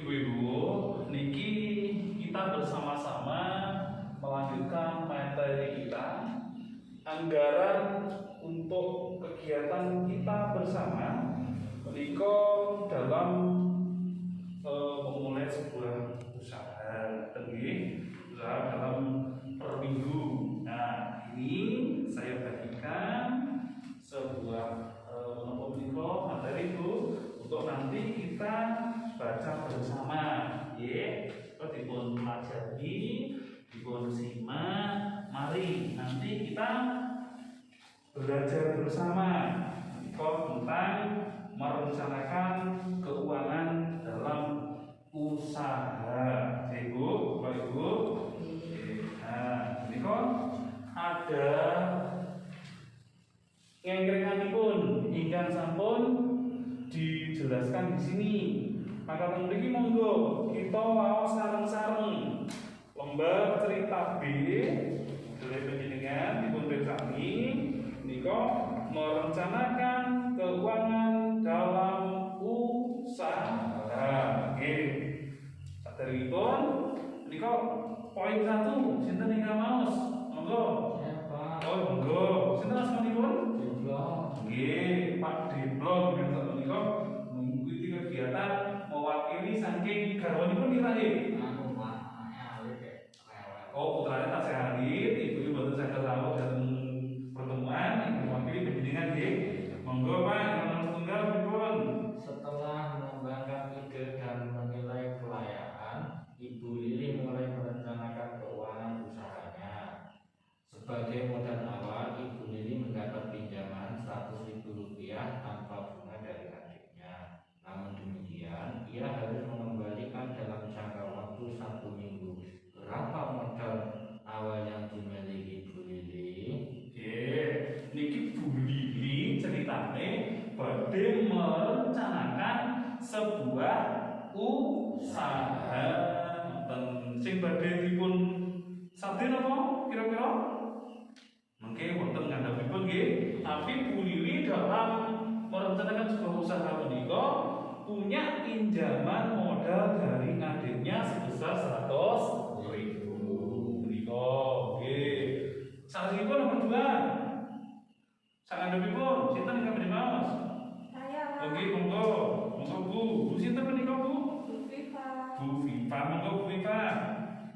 Ibu-ibu, niki kita bersama-sama melanjutkan materi kita, anggaran untuk kegiatan kita bersama menika dalam memulai sebuah usaha usaha dalam per minggu. Nah, ini saya bagikan sebuah materi itu untuk nanti kita baca bersama, dipun pelajari, dipun simak. Mari nanti kita belajar bersama tentang merencanakan keuangan dalam usaha. Ibu, Bapak Ibu. Nah, ini ada ngengkrenganipun ingkang sampun dijelaskan di sini. Maka mriki monggo kita waos sareng-sareng lembar cerita B dari penjenengan dipun pirsani nika merencanakan keuangan dalam usaha. Nggih. Saderengipun nika poin 1 sinten ingkang maos? Monggo. Oh, monggo. Sinten asmanipun? Diblong. Nggih, Pak Diblong menika mengikuti kegiatan mewakili saking garwanipun nggih. Oh, putrane tasih alit, ibu mboten saged rawuh dateng pertemuan, ibu mewakili penjenengan nggih. Monggo Pak, nomor tunggal pripun? Setelah mengembangkan ide dan menilai kelayakan, Ibu Lili mulai merencanakan keuangan usahanya. Sebagai modal awal, Ibu Lili mendapat pinjaman Rp100.000 tanpa bunga dari adiknya. Namun demikian, ia harus mengembalikan dalam jangka waktu 1 minggu. Berapa modal awal yang dimiliki Ibu Lili? Niki Bu Lili ceritane badhe merencanakan sebuah usaha. Sing badhe dipun sadhe napa kira-kira? Mungkin wonten ngandhapipun nggih, tapi Bu Lili dalam merencanakan sebuah usaha menika punya pinjaman modal dari adiknya sebesar 100.000. Menika nggih. Salahipun nomor 2. Sakandhapipun sinten ingkang badhe maos? Saya. Nggih, monggo. Monggo Bu. Bu sinten menika Bu? Bu Viva. Bu Viva, monggo Bu Viva.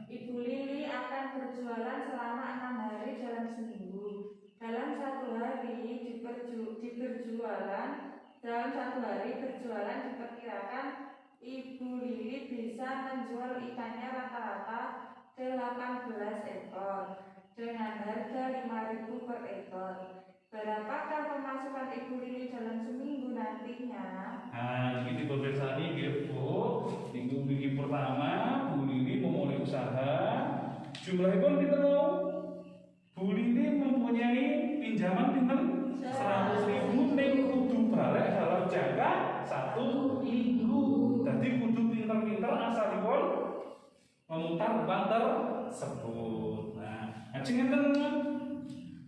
Ibu Lili akan berjualan selama 6 hari dalam seminggu. Dalam 1 hari berjualan diperkirakan Ibu Lili bisa menjual ikannya rata-rata 18 ekor dengan harga 5.000 per ekor. Berapakah pemasukan Ibu Lili dalam seminggu nantinya? Nah, ini pemirsa nggih Bu. Minggu pertama Bu Lili memulai usaha. Jumlahipun pinten? Bu Lili mempunyai pinjaman pinten? 100.000 ning kudu balik dalam jangka 1 minggu. Dadi kudu pinter-pinter asalipun memutar uang tersebut. Nah, ajeng enten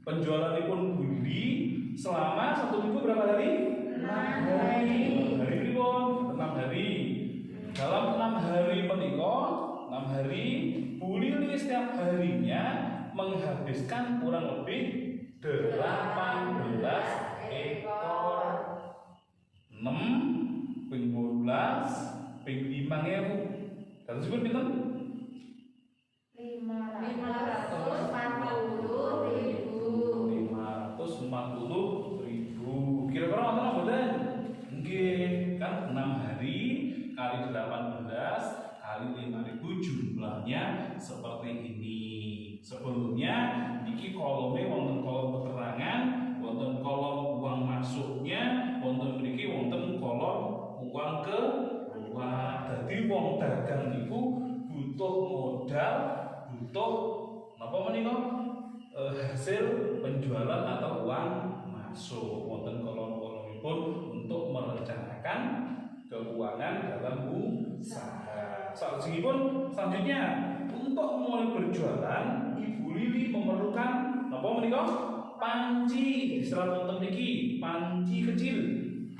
penjualanipun Bu Lili selama 1 minggu berapa hari? 6 hari. Hari pripun? 6 hari. Dalam 6 hari menika, 6 hari Bu Lili setiap harinya menghabiskan kurang lebih 18 ekor. 6 ping 12 ping 5.000. Terusipun pinten? 540.000. Kira-kira wonten apa mboten? Nggih, kan 6 hari kali 18 kali 5.000 jumlahnya seperti ini. Sebelumnya niki kolomnya wonten kolom keterangan, wonten kolom uang masuknya, wonten mriki wonten kolom uang keluar. Dadi wong dagang niku butuh modal, butuh napa menika? Hasil penjualan atau uang masuk. Wonten kolom-kolomipun untuk merencanakan keuangan dalam usaha. Salajengipun selanjutnya untuk mulai berjualan Ibu Lili memerlukan napa menika? Panci. Serat wonten niki, panci kecil.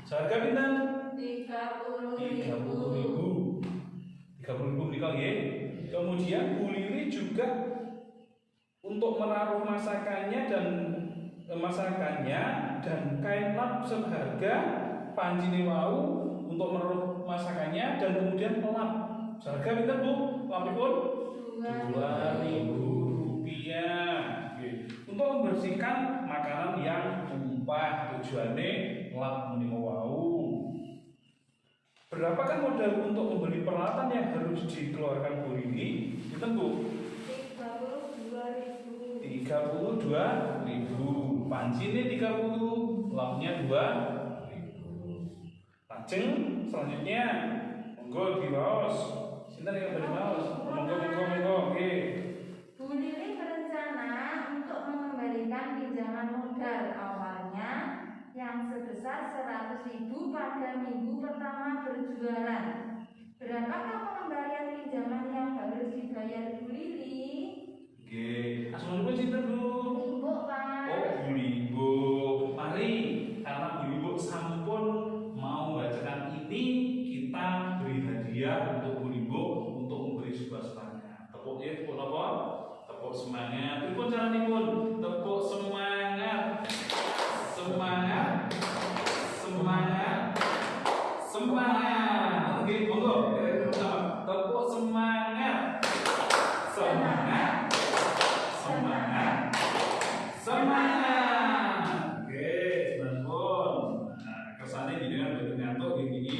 Seharga pinten? 30.000. menika nggih. Kemudian Bu Lili juga untuk menaruh masakannya dan kain lap seharga pancine wau untuk menaruh masakannya dan kemudian pelap seharga pinten Bu? Lapipun 2.000 rupiah. Untuk membersihkan makanan yang tumpah, tujuannya lap menika wau. Berapa kan modal untuk membeli peralatan yang harus dikeluarkan Bu Lili? Pinten Bu? 32.000. Pancine 30, lapnya 2.000. Lajeng selanjutnya monggo diwaos. Sinten yang beri waos? Monggo. Oke. Bu Lili berencana untuk mengembalikan pinjaman modal awalnya yang sebesar 100.000 pada minggu pertama berjualan. Berapakah pengembalian pinjaman yang harus dibayar Bu Lili? Oke. Asmanipun sinten Bu? Ibu Pak. Oh, Bu Libo. Mari, karena Bu Libo sampun mau bacakan ini, kita beri hadiah untuk Bu Libo untuk memberi sebuah semangat. Tepuk ya, tepuk apa? Tepuk semangat. Pripun caranipun? Tepuk semangat. Semangat. Oke, monggo. Sama. Tepuk semangat. Semangat. Oke, semangat. Nah, kesannya gini kan ngantuk gini.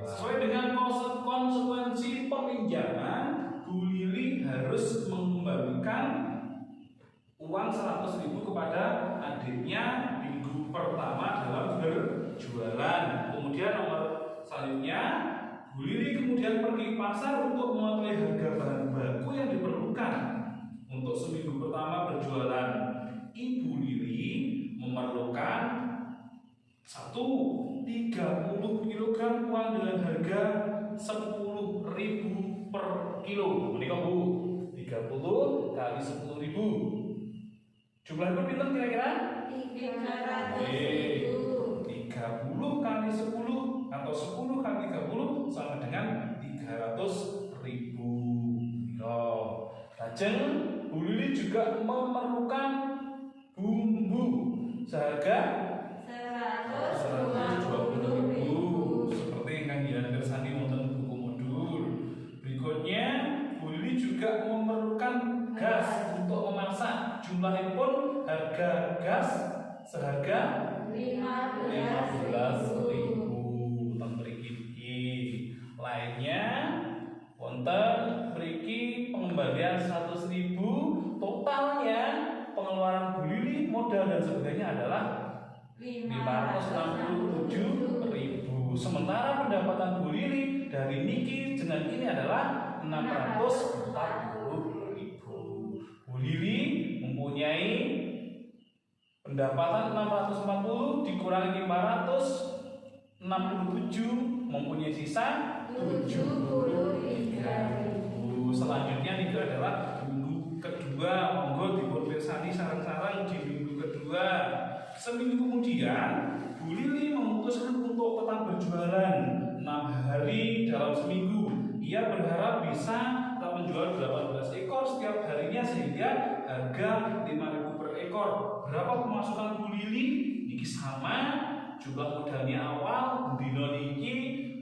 Sesuai dengan konsekuensi peminjaman, Bu Lili harus mengembalikan uang 100.000 kepada adiknya minggu pertama dalam berjualan. Kemudian nomor selanjutnya, Bu Lili kemudian pergi ke pasar untuk mengetahui harga bahan baku yang diperlukan untuk seminggu pertama berjualan. Ibu Lili memerlukan 30 kg uang dengan harga 10.000 per kilo. Menika Bu, 30 kali 10.000. Jumlahnya pinten kira-kira? 300.000. 30 kali 10 atau 10 kali 30 sama dengan 300.000. Lajeng Bu Lili juga memerlukan bumbu seharga 120.000 seperti yang Dian kersani wonten buku modul. Berikutnya Bu Lili juga memerlukan gas untuk memasak. Jumlahipun harga gas seharga 15.000 teng mriki. Lainnya wonten mriki pengembalian 100.000, totalnya pengeluaran Bu Lili modal dan sebagainya adalah 567.000. Sementara pendapatan Bu Lili dari niki dengan ini adalah 640.000. Bu Lili mempunyai pendapatan 640 dikurangi 567 mempunyai sisa 73.000. Selanjutnya ini adalah minggu kedua. Monggo dipun pirsani sarang-sarang di minggu kedua. Seminggu kemudian Bu Lili memutuskan untuk tetap berjualan 6 hari dalam seminggu. Ia berharap bisa tetap menjual 18 ekor setiap harinya sehingga harga 5.000 per ekor. Berapa pemasukan Bu Lili? Niki sama, jumlah modalnya awal dino niki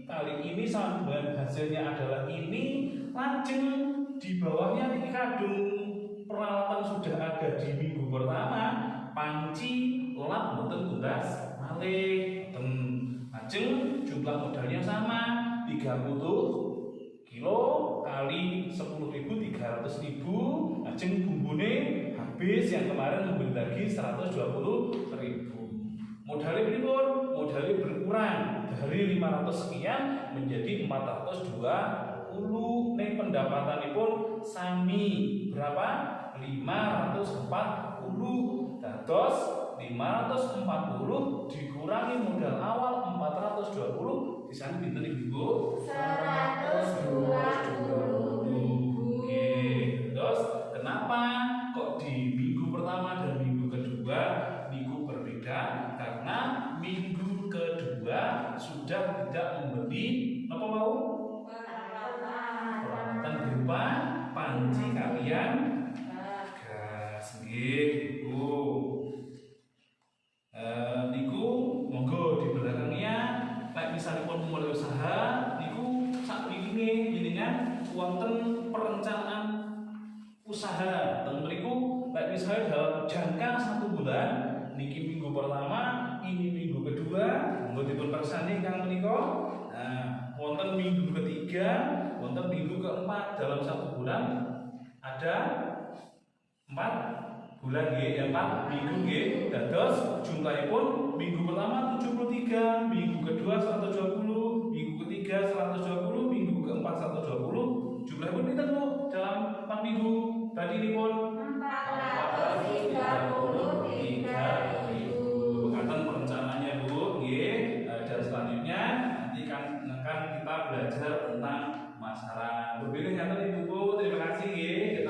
kali ini sama dengan hasilnya adalah ini. Lajeng di bawahnya niki kadung peralatan sudah ada di minggu pertama, panci, lap, boten tuntas malih. Lajeng jumlah modalnya sama 30 kilo kali 10.000 300.000. Lajeng bumbune habis yang kemarin membeli lagi 120.000. Modalnya pripun? Modalnya berkurang dari 500 sekian menjadi 420. Ning pendapatanipun sami berapa? 540. Dados 540 dikurangi modal awal 420 disana pinten Ibu? 120.000. Oke. Terus kenapa kok di minggu pertama dan minggu kedua niku berbeda? Karena minggu kedua sudah tidak membeli apa mau? berupa panci kalian gas nggih Ibu. Niku monggo di belakangnya lek misalipun mulai usaha niku sakwiline jenengan wonten perencanaan usaha teng mriku lek misalnya dalam jangka 1 bulan niki minggu pertama ini minggu kedua monggo dipun persani kang menika. Nah, wonten minggu ketiga, wonten minggu keempat dalam 1 bulan ada 4 bulan nggih, 4 minggu nggih. Dados jumlahipun minggu pertama 73, minggu kedua 120, minggu ketiga 120, minggu keempat 120. Jumlahipun pinten Bu dalam 4 minggu? Badinipun 433.000. Bukan perencanaannya Bu nggih. Dan selanjutnya nanti akan kita belajar tentang masalah. Berbeda ngaten Ibu Bu. Terima kasih nggih.